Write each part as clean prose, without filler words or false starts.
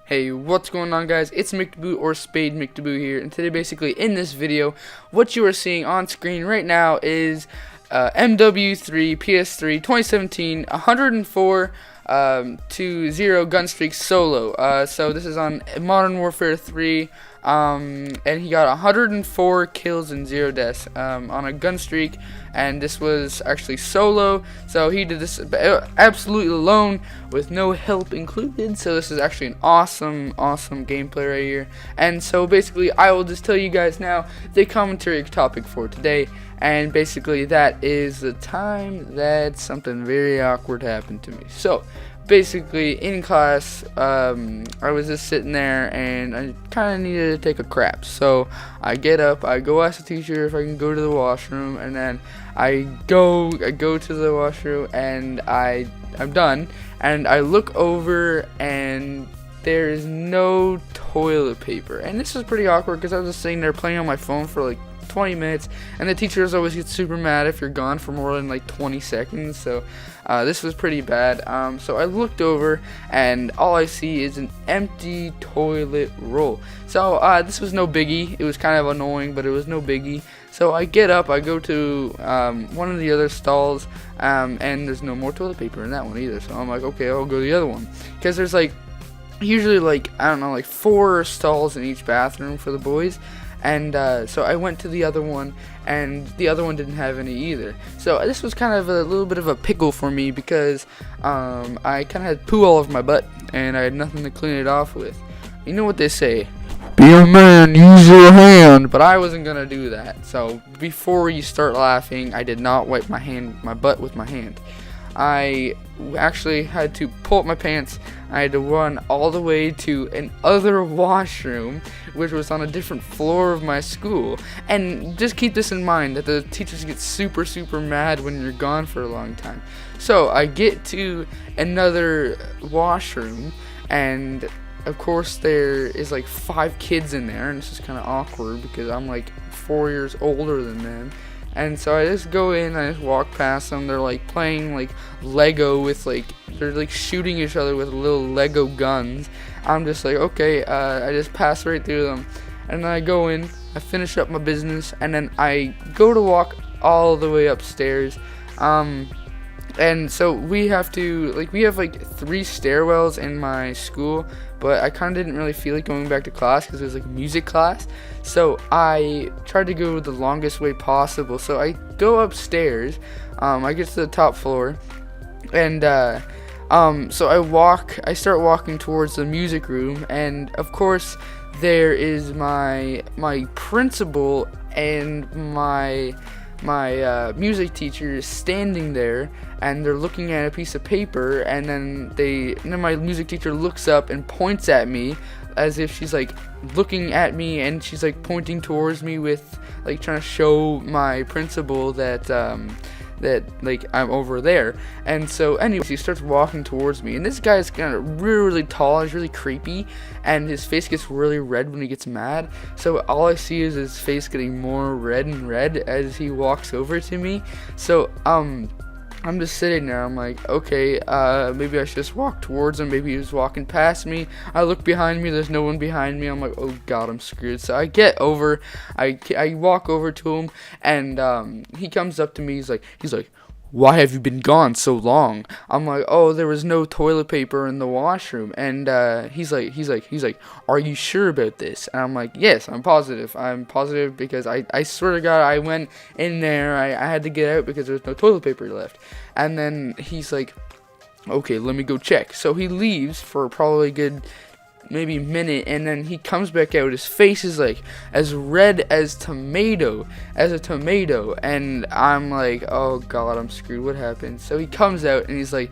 Hey, what's going on, guys? It's Mickdaboot, or Spade Mickdaboot here, and today basically in this video, what you are seeing on screen right now is MW3 PS3 2017 104 to 0 GUNSTREAK solo. So this is on Modern Warfare 3, and he got 104 kills and 0 deaths on a gun streak, and this was actually solo, so he did this absolutely alone with no help included. So this is actually an awesome gameplay right here. And so basically I will just tell you guys now the commentary topic for today, and basically that is the time that something very awkward happened to me. So basically in class, I was just sitting there and I kind of needed to take a crap. So I get up, I go ask the teacher if I can go to the washroom, and then I go to the washroom, and I'm done, and I look over and there is no toilet paper. And this was pretty awkward because I was just sitting there playing on my phone for like 20 minutes, and the teachers always get super mad if you're gone for more than like 20 seconds. So this was pretty bad. So I looked over and all I see is an empty toilet roll. So this was no biggie. It was kind of annoying, but it was no biggie. So I get up, I go to one of the other stalls, and there's no more toilet paper in that one either. So I'm like, okay, I'll go to the other one, because there's like usually like, I don't know, like 4 stalls in each bathroom for the boys. And so I went to the other one, and the other one didn't have any either. So this was kind of a little bit of a pickle for me, because I kind of had poo all over my butt, and I had nothing to clean it off with. You know what they say, be a man, use your hand. But I wasn't gonna do that. So before you start laughing, I did not wipe my butt with my hand. I actually had to pull up my pants. I had to run all the way to another washroom, which was on a different floor of my school. And just keep this in mind, that the teachers get super mad when you're gone for a long time. So I get to another washroom, and of course there is like 5 kids in there, and it's just kind of awkward because I'm like 4 years older than them. And so I just go in, I just walk past them. They're like playing like Lego with they're like shooting each other with little Lego guns. I'm just like, okay, I just pass right through them. And then I go in, I finish up my business, and then I go to walk all the way upstairs. And so we have like 3 stairwells in my school, but I kind of didn't really feel like going back to class because it was like music class. So I tried to go the longest way possible. So I go upstairs, I get to the top floor, and so I start walking towards the music room, and of course there is my principal and my music teacher is standing there, and they're looking at a piece of paper, and then my music teacher looks up and points at me as if she's like looking at me, and she's like pointing towards me with like trying to show my principal that like I'm over there. And so anyways, he starts walking towards me, and this guy is kind of really tall. He's really creepy, and his face gets really red when he gets mad. So all I see is his face getting more red and red as he walks over to me. So I'm just sitting there. I'm like, okay, maybe I should just walk towards him. Maybe he was walking past me. I look behind me. There's no one behind me. I'm like, oh god, I'm screwed. So I get over. I walk over to him, and he comes up to me. He's like, why have you been gone so long? I'm like, oh, there was no toilet paper in the washroom. And he's like, are you sure about this? And I'm like, yes, I'm positive. I'm positive because I swear to God, I went in there. I had to get out because there was no toilet paper left. And then he's like, okay, let me go check. So he leaves for probably a good maybe minute, and then he comes back out. His face is like as red as a tomato, and I'm like, oh god, I'm screwed. What happened? So he comes out, and he's like,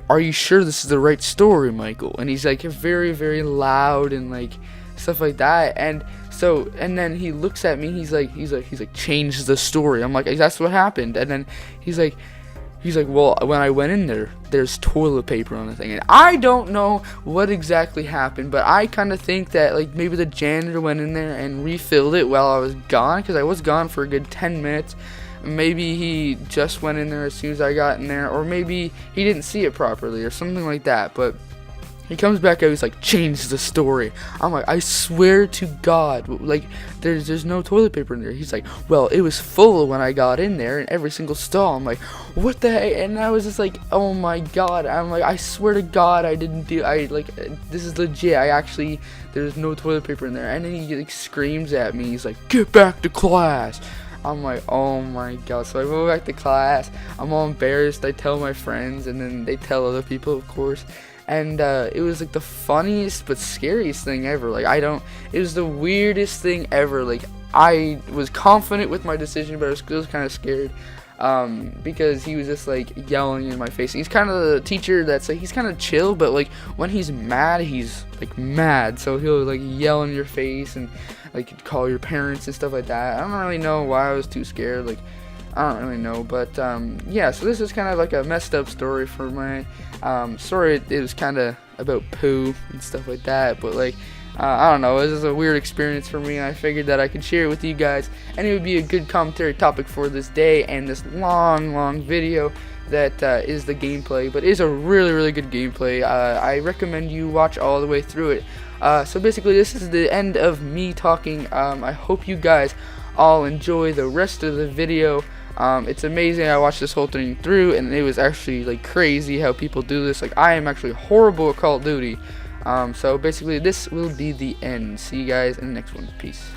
are you sure this is the right story, Michael? And he's like very loud and like stuff like that. And then he looks at me. He's like, change the story. I'm like, that's what happened. And then he's like, well, when I went in there, there's toilet paper on the thing. And I don't know what exactly happened, but I kind of think that like maybe the janitor went in there and refilled it while I was gone, because I was gone for a good 10 minutes. Maybe he just went in there as soon as I got in there, or maybe he didn't see it properly or something like that. But He comes back out, he's like, change the story. I'm like, I swear to God, like, there's no toilet paper in there. He's like, well, it was full when I got in there in every single stall. I'm like, what the heck? And I was just like, oh my God. I'm like, I swear to God, I didn't do, this is legit. There's no toilet paper in there. And then he like screams at me. He's like, get back to class. I'm like, oh my God. So I go back to class. I'm all embarrassed. I tell my friends, and then they tell other people, of course. And it was like the funniest but scariest thing ever. Like, it was the weirdest thing ever. Like, I was confident with my decision, but I was still kind of scared. Because he was just like yelling in my face. He's kind of the teacher that's like, he's kind of chill, but like when he's mad, he's like mad. So he'll like yell in your face and like call your parents and stuff like that. I don't really know why I was too scared. Like, I don't really know, but yeah, so this is kind of like a messed up story for my story. It was kind of about poo and stuff like that, but like, I don't know, it was just a weird experience for me, and I figured that I could share it with you guys, and it would be a good commentary topic for this day and this long video that is the gameplay, but it is a really good gameplay. I recommend you watch all the way through it. So basically, this is the end of me talking. I hope you guys all enjoy the rest of the video. It's amazing. I watched this whole thing through, and it was actually like crazy how people do this. Like, I am actually horrible at Call of Duty. So basically, this will be the end. See you guys in the next one. Peace.